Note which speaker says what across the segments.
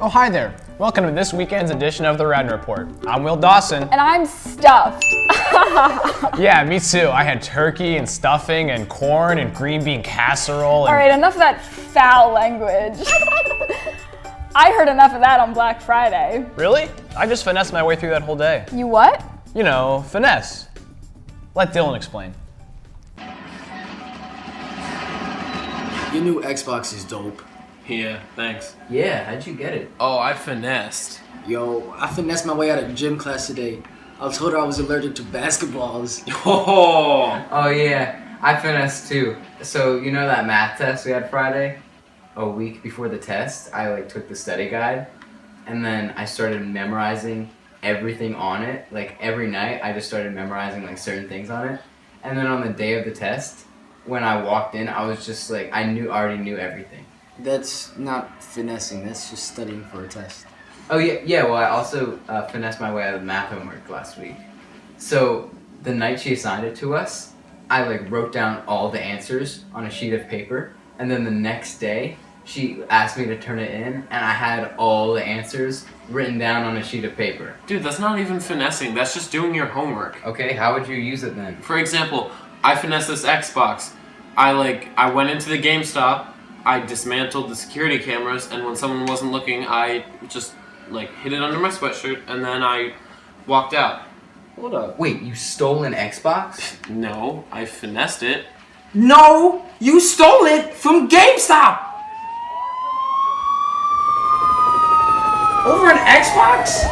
Speaker 1: Oh, hi there. Welcome to this weekend's edition of the Radnor Report. I'm Will Dawson.
Speaker 2: And I'm stuffed.
Speaker 1: Yeah, me too. I had turkey and stuffing and corn and green bean casserole.
Speaker 2: All right, enough of that foul language. I heard enough of that on Black Friday.
Speaker 1: Really? I just finessed my way through that whole day.
Speaker 2: You what?
Speaker 1: You know, finesse. Let Dylan explain.
Speaker 3: Your new Xbox is dope.
Speaker 4: Yeah, thanks.
Speaker 5: Yeah, how'd you get it?
Speaker 4: Oh, I finessed.
Speaker 3: Yo, I finessed my way out of gym class today. I was told I was allergic to basketballs.
Speaker 5: Oh yeah, I finessed too. So you know that math test we had Friday? A week before the test, I took the study guide, and then I started memorizing everything on it. Like every night, I just started memorizing certain things on it. And then on the day of the test, when I walked in, I was just I already knew everything.
Speaker 3: That's not finessing, that's just studying for a test.
Speaker 5: Oh yeah, well I also finessed my way out of math homework last week. So the night she assigned it to us, I wrote down all the answers on a sheet of paper, and then the next day she asked me to turn it in, and I had all the answers written down on a sheet of paper.
Speaker 4: Dude, that's not even finessing, that's just doing your homework.
Speaker 5: Okay, how would you use it then?
Speaker 4: For example, I finessed this Xbox. I went into the GameStop, I dismantled the security cameras, and when someone wasn't looking, I just hid it under my sweatshirt, and then I walked out.
Speaker 3: Hold up.
Speaker 5: Wait, you stole an Xbox?
Speaker 4: No, I finessed it.
Speaker 6: No, you stole it from GameStop! Over an Xbox?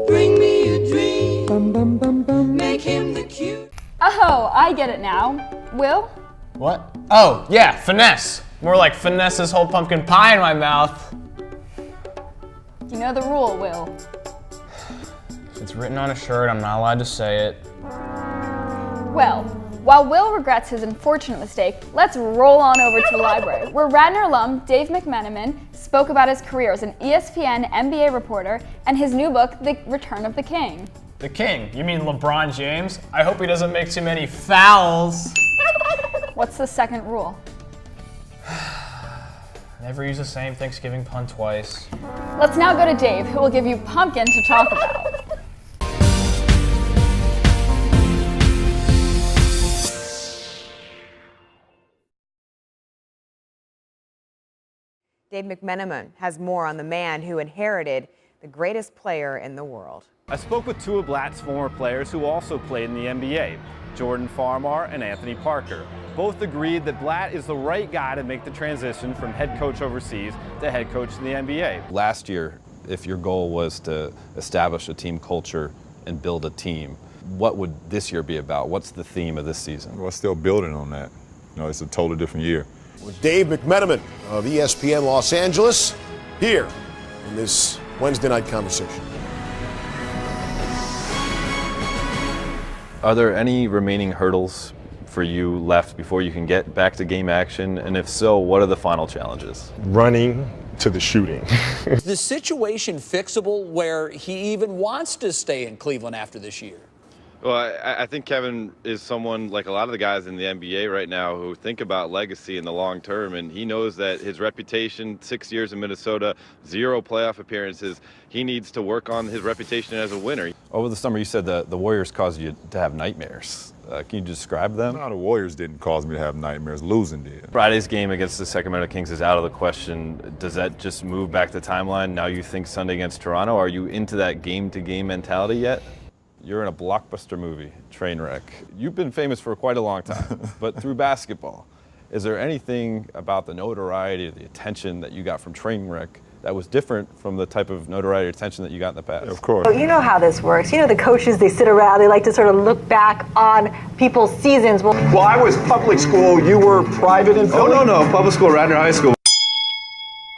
Speaker 7: Bring me a dream. Make him the cute.
Speaker 2: Oh, I get it now. Will?
Speaker 1: What? Oh, yeah, finesse. More like finesse this whole pumpkin pie in my mouth.
Speaker 2: You know the rule, Will.
Speaker 1: It's written on a shirt, I'm not allowed to say it.
Speaker 2: Well, while Will regrets his unfortunate mistake, let's roll on over to the library, where Radnor alum Dave McMenamin spoke about his career as an ESPN NBA reporter and his new book, The Return of the King.
Speaker 1: The king? You mean LeBron James? I hope he doesn't make too many fouls.
Speaker 2: What's the second rule?
Speaker 1: Never use the same Thanksgiving pun twice.
Speaker 2: Let's now go to Dave, who will give you pumpkin to talk about.
Speaker 8: Dave McMenamin has more on the man who inherited the greatest player in the world.
Speaker 9: I spoke with two of Blatt's former players who also played in the NBA, Jordan Farmar and Anthony Parker. Both agreed that Blatt is the right guy to make the transition from head coach overseas to head coach in the NBA.
Speaker 10: Last year, if your goal was to establish a team culture and build a team, what would this year be about? What's the theme of this season?
Speaker 11: We're still building on that. It's a totally different year.
Speaker 12: With Dave McMenamin of ESPN Los Angeles here in this Wednesday night conversation.
Speaker 10: Are there any remaining hurdles for you left before you can get back to game action? And if so, what are the final challenges?
Speaker 11: Running to the shooting.
Speaker 6: Is the situation fixable where he even wants to stay in Cleveland after this year?
Speaker 13: Well, I think Kevin is someone like a lot of the guys in the NBA right now who think about legacy in the long term, and he knows that his reputation, 6 years in Minnesota, 0 playoff appearances, he needs to work on his reputation as a winner.
Speaker 10: Over the summer, you said that the Warriors caused you to have nightmares. Can you describe them?
Speaker 11: No, the Warriors didn't cause me to have nightmares. Losing did.
Speaker 10: Friday's game against the Sacramento Kings is out of the question. Does that just move back the timeline? Now you think Sunday against Toronto? Are you into that game-to-game mentality yet? You're in a blockbuster movie, Trainwreck. You've been famous for quite a long time, but through basketball. Is there anything about the notoriety or the attention that you got from Trainwreck that was different from the type of notoriety or attention that you got in the past?
Speaker 11: Yeah, of course.
Speaker 14: You know how this works. The coaches, they sit around, they like to sort of look back on people's seasons.
Speaker 15: Well, I was public school, you were private in Philly?
Speaker 16: Oh, no, public school, Radnor High School.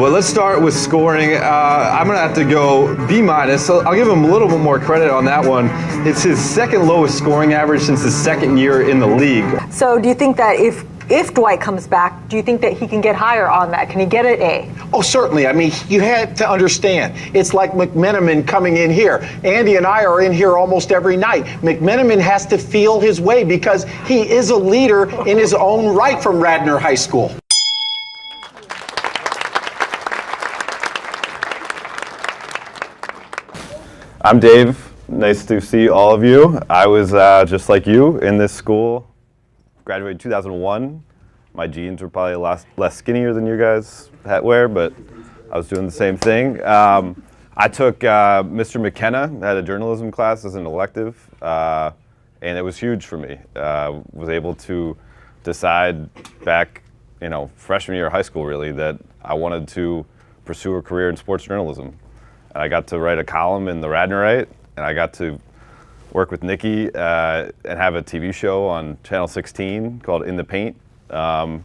Speaker 16: Well, let's start with scoring. I'm going to have to go B-. So I'll give him a little bit more credit on that one. It's his second lowest scoring average since his second year in the league.
Speaker 14: So do you think that if Dwight comes back, do you think that he can get higher on that? Can he get an A?
Speaker 15: Oh, certainly. I mean, you had to understand. It's like McMenamin coming in here. Andy and I are in here almost every night. McMenamin has to feel his way because he is a leader in his own right from Radnor High School.
Speaker 10: I'm Dave. Nice to see all of you. I was just like you in this school. Graduated 2001. My jeans were probably a lot less skinnier than you guys wear, but I was doing the same thing. I took Mr. McKenna, had a journalism class as an elective, and it was huge for me. Was able to decide back, freshman year of high school really, that I wanted to pursue a career in sports journalism. And I got to write a column in the Radnor, and I got to work with Nikki and have a TV show on Channel 16 called In the Paint. And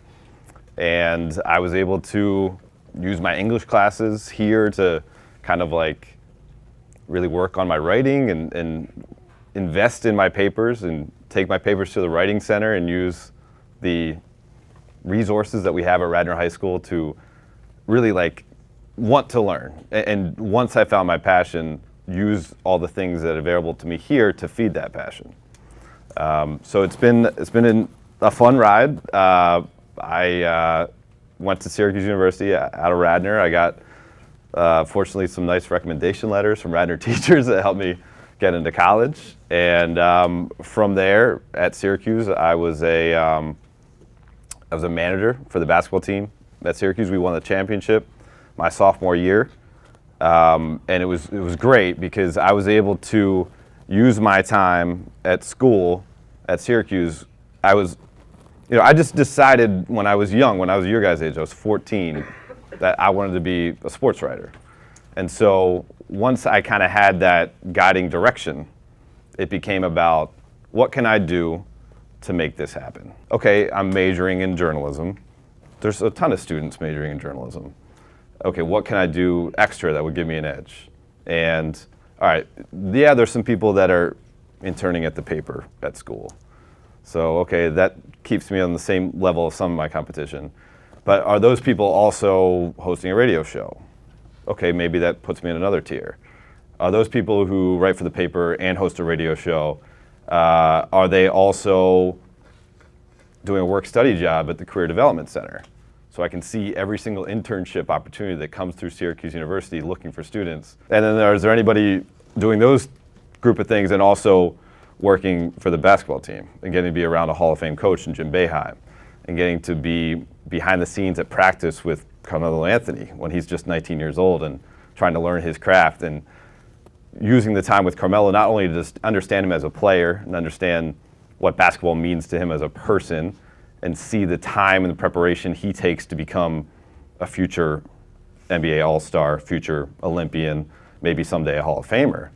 Speaker 10: I was able to use my English classes here to kind of like really work on my writing and invest in my papers and take my papers to the writing center and use the resources that we have at Radnor High School to really like want to learn. And once I found my passion, use all the things that are available to me here to feed that passion. So it's been a fun ride. I went to Syracuse University out of Radnor. I got, fortunately, some nice recommendation letters from Radnor teachers that helped me get into college. And from there, at Syracuse, I was a manager for the basketball team. At Syracuse, we won the championship my sophomore year. And it was great because I was able to use my time at school at Syracuse. I just decided when I was young, when I was your guys' age, I was 14, that I wanted to be a sports writer. And so once I kind of had that guiding direction, it became about what can I do to make this happen? Okay, I'm majoring in journalism. There's a ton of students majoring in journalism. Okay, what can I do extra that would give me an edge? And all right, yeah, there's some people that are interning at the paper at school. So, okay, that keeps me on the same level of some of my competition. But are those people also hosting a radio show? Okay, maybe that puts me in another tier. Are those people who write for the paper and host a radio show, are they also doing a work-study job at the Career Development Center? So I can see every single internship opportunity that comes through Syracuse University looking for students. And then is there anybody doing those group of things and also working for the basketball team and getting to be around a Hall of Fame coach in Jim Boeheim and getting to be behind the scenes at practice with Carmelo Anthony when he's just 19 years old and trying to learn his craft and using the time with Carmelo not only to just understand him as a player and understand what basketball means to him as a person and see the time and the preparation he takes to become a future NBA All-Star, future Olympian, maybe someday a Hall of Famer.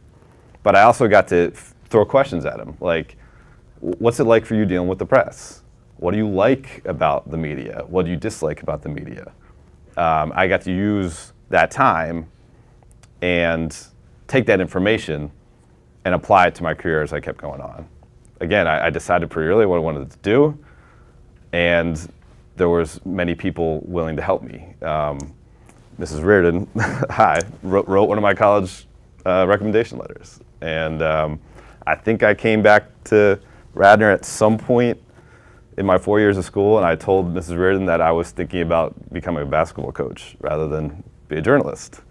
Speaker 10: But I also got to throw questions at him, like, what's it like for you dealing with the press? What do you like about the media? What do you dislike about the media? I got to use that time and take that information and apply it to my career as I kept going on. Again, I decided pretty early what I wanted to do, and there was many people willing to help me. Mrs. Reardon, hi, wrote one of my college recommendation letters. And I think I came back to Radnor at some point in my 4 years of school, and I told Mrs. Reardon that I was thinking about becoming a basketball coach rather than be a journalist.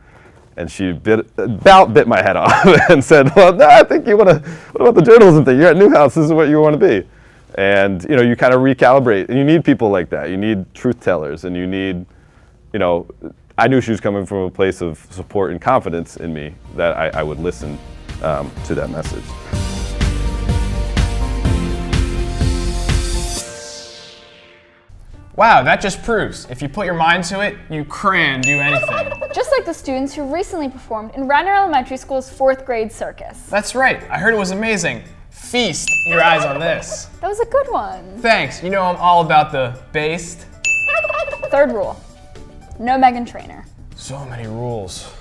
Speaker 10: And she about bit my head off and said, well, no, I think you want to, what about the journalism thing? You're at Newhouse, this is what you want to be. And you kind of recalibrate, and you need people like that. You need truth tellers, and you need, I knew she was coming from a place of support and confidence in me that I would listen to that message.
Speaker 1: Wow, that just proves if you put your mind to it, you can do anything.
Speaker 2: Just like the students who recently performed in Radnor Elementary School's 4th grade circus.
Speaker 1: That's right, I heard it was amazing. Feast your eyes on this.
Speaker 2: That was a good one.
Speaker 1: Thanks, I'm all about the based.
Speaker 2: 3rd rule, no Meghan Trainor.
Speaker 1: So many rules.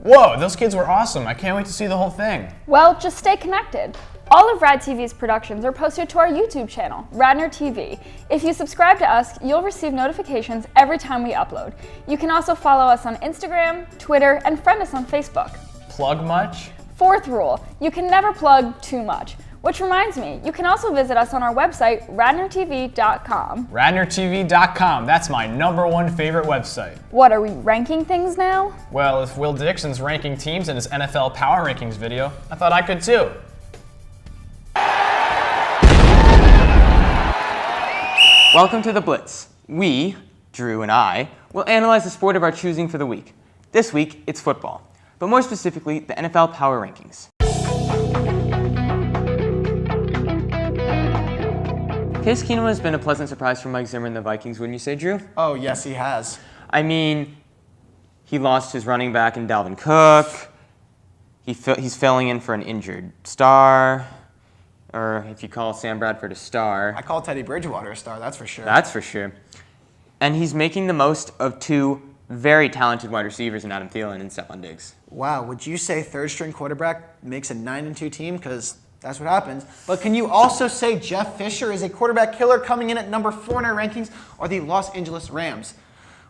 Speaker 1: Whoa, those kids were awesome. I can't wait to see the whole thing.
Speaker 2: Well, just stay connected. All of RadTV's productions are posted to our YouTube channel, Radnor TV. If you subscribe to us, you'll receive notifications every time we upload. You can also follow us on Instagram, Twitter, and friend us on Facebook.
Speaker 1: Plug much?
Speaker 2: Fourth rule, you can never plug too much. Which reminds me, you can also visit us on our website, radnortv.com.
Speaker 1: Radnortv.com, that's my #1 favorite website.
Speaker 2: What, are we ranking things now?
Speaker 1: Well, if Will Dixon's ranking teams in his NFL Power Rankings video, I thought I could too.
Speaker 17: Welcome to The Blitz. We, Drew and I, will analyze the sport of our choosing for the week. This week, it's football, but more specifically, the NFL Power Rankings. Case Keenum has been a pleasant surprise for Mike Zimmer and the Vikings, wouldn't you say, Drew?
Speaker 18: Oh, yes, he has.
Speaker 17: I mean, he lost his running back in Dalvin Cook. He's filling in for an injured star. Or if you call Sam Bradford a star.
Speaker 18: I call Teddy Bridgewater a star, that's for sure.
Speaker 17: That's for sure. And he's making the most of two very talented wide receivers in Adam Thielen and Stephon Diggs.
Speaker 18: Wow, would you say third-string quarterback makes a 9-2 team? Because that's what happens. But can you also say Jeff Fisher is a quarterback killer coming in at number 4 in our rankings, or the Los Angeles Rams?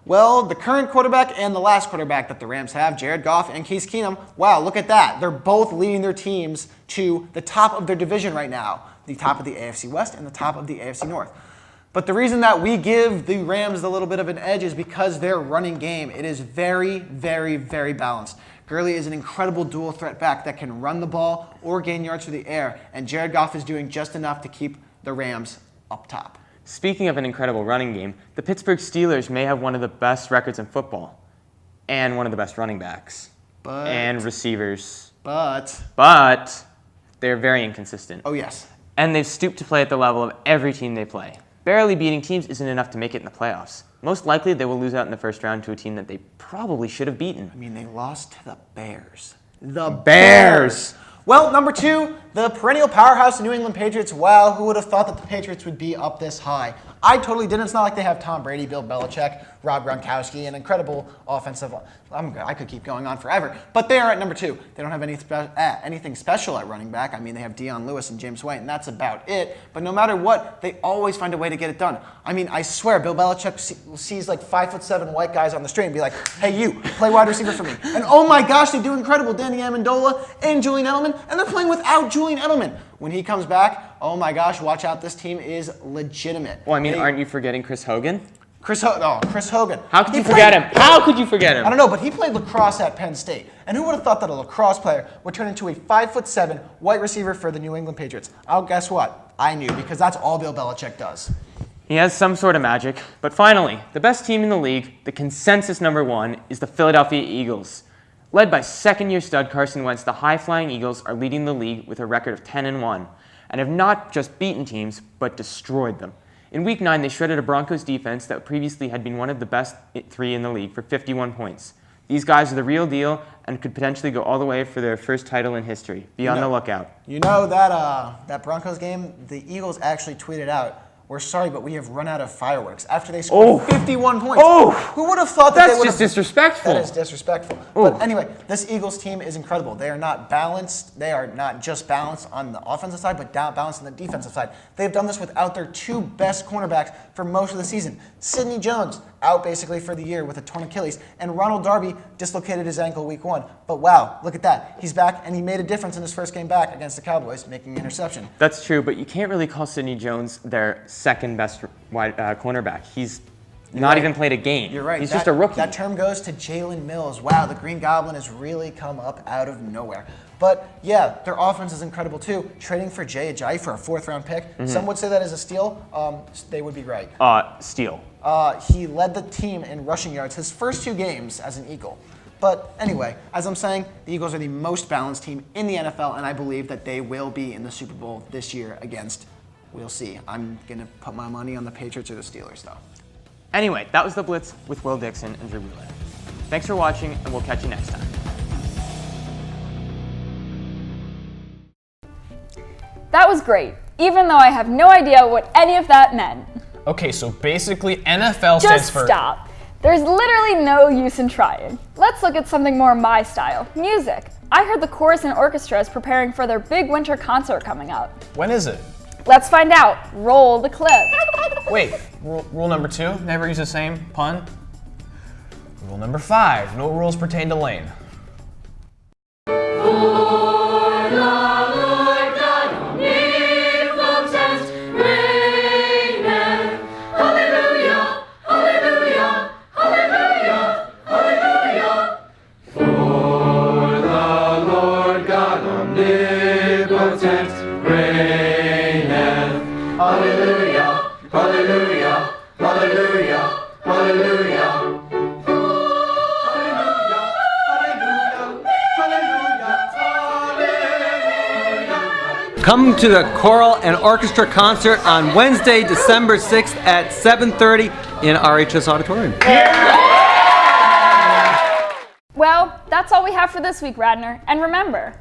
Speaker 18: Well, the current quarterback and the last quarterback that the Rams have, Jared Goff and Case Keenum, wow, look at that. They're both leading their teams to the top of their division right now, the top of the AFC West and the top of the AFC North. But the reason that we give the Rams a little bit of an edge is because their running game, it is very, very, very balanced. Gurley is an incredible dual threat back that can run the ball or gain yards through the air, and Jared Goff is doing just enough to keep the Rams up top.
Speaker 17: Speaking of an incredible running game, the Pittsburgh Steelers may have one of the best records in football and one of the best running backs and receivers. But they're very inconsistent.
Speaker 18: Oh, yes.
Speaker 17: And they've stooped to play at the level of every team they play. Barely beating teams isn't enough to make it in the playoffs. Most likely, they will lose out in the first round to a team that they probably should have beaten.
Speaker 18: I mean, they lost to the Bears. The
Speaker 17: Bears!
Speaker 18: Well, number 2, the perennial powerhouse New England Patriots. Wow, who would have thought that the Patriots would be up this high? I totally didn't. It's not like they have Tom Brady, Bill Belichick, Rob Gronkowski, an incredible offensive line. I could keep going on forever. But they are at number 2. They don't have anything special at running back. I mean, they have Deion Lewis and James White, and that's about it. But no matter what, they always find a way to get it done. I mean, I swear, Bill Belichick sees like 5'7" white guys on the street and be like, hey, you, play wide receiver for me. And oh my gosh, they do incredible. Danny Amendola and Julian Edelman, and they're playing without Julian Edelman. When he comes back, oh my gosh, watch out, this team is legitimate.
Speaker 17: Well, I mean, aren't you forgetting Chris Hogan?
Speaker 18: Chris Hogan.
Speaker 17: How could you forget him? How could you forget him?
Speaker 18: I don't know, but he played lacrosse at Penn State. And who would have thought that a lacrosse player would turn into a 5'7" white receiver for the New England Patriots? Oh, guess what? I knew, because that's all Bill Belichick does.
Speaker 17: He has some sort of magic. But finally, the best team in the league, the consensus #1, is the Philadelphia Eagles. Led by second-year stud Carson Wentz, the high-flying Eagles are leading the league with a record of 10-1 and have not just beaten teams, but destroyed them. In Week 9, they shredded a Broncos defense that previously had been one of the best 3 in the league for 51 points. These guys are the real deal and could potentially go all the way for their first title in history. Be on the lookout.
Speaker 18: You know that Broncos game, the Eagles actually tweeted out, "We're sorry, but we have run out of fireworks," after they scored 51 points. Who would have thought that they would have...
Speaker 17: That's just disrespectful.
Speaker 18: That is disrespectful. But anyway, this Eagles team is incredible. They are not balanced. They are not just balanced on the offensive side, but balanced on the defensive side. They've done this without their 2 best cornerbacks for most of the season. Sidney Jones, out basically for the year with a torn Achilles, and Ronald Darby dislocated his ankle Week 1. But wow, look at that. He's back, and he made a difference in his first game back against the Cowboys, making an interception.
Speaker 17: That's true, but you can't really call Sidney Jones their second best cornerback. He's not even played a game.
Speaker 18: You're right.
Speaker 17: He's just a rookie.
Speaker 18: That term goes to Jalen Mills. Wow, the Green Goblin has really come up out of nowhere. But yeah, their offense is incredible too. Trading for Jay Ajayi for a 4th-round pick. Some would say that is a steal. They would be right.
Speaker 17: Steal.
Speaker 18: He led the team in rushing yards his first 2 games as an Eagle. But anyway, as I'm saying, the Eagles are the most balanced team in the NFL, and I believe that they will be in the Super Bowl this year against, we'll see. I'm going to put my money on the Patriots or the Steelers, though.
Speaker 17: Anyway, that was The Blitz with Will Dixon and Drew Wheeler. Thanks for watching, and we'll catch you next time.
Speaker 2: That was great, even though I have no idea what any of that meant.
Speaker 1: Okay, so basically NFL stands for...
Speaker 2: Just stop. There's literally no use in trying. Let's look at something more my style, music. I heard the chorus and orchestra is preparing for their big winter concert coming up.
Speaker 1: When is it?
Speaker 2: Let's find out. Roll the clip.
Speaker 1: Wait, rule number 2, never use the same pun. Rule number 5, no rules pertain to Lane.
Speaker 19: Come to the choral and orchestra concert on Wednesday, December 6th at 7:30 in RHS Auditorium.
Speaker 2: Well, that's all we have for this week, Radnor. And remember,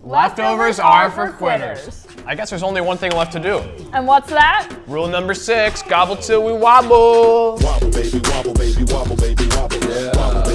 Speaker 1: Leftovers are for quitters. I guess there's only one thing left to do.
Speaker 2: And what's that?
Speaker 1: Rule number 6, gobble till we wobble.
Speaker 12: Wobble, baby, wobble, baby, wobble, baby, wobble, yeah.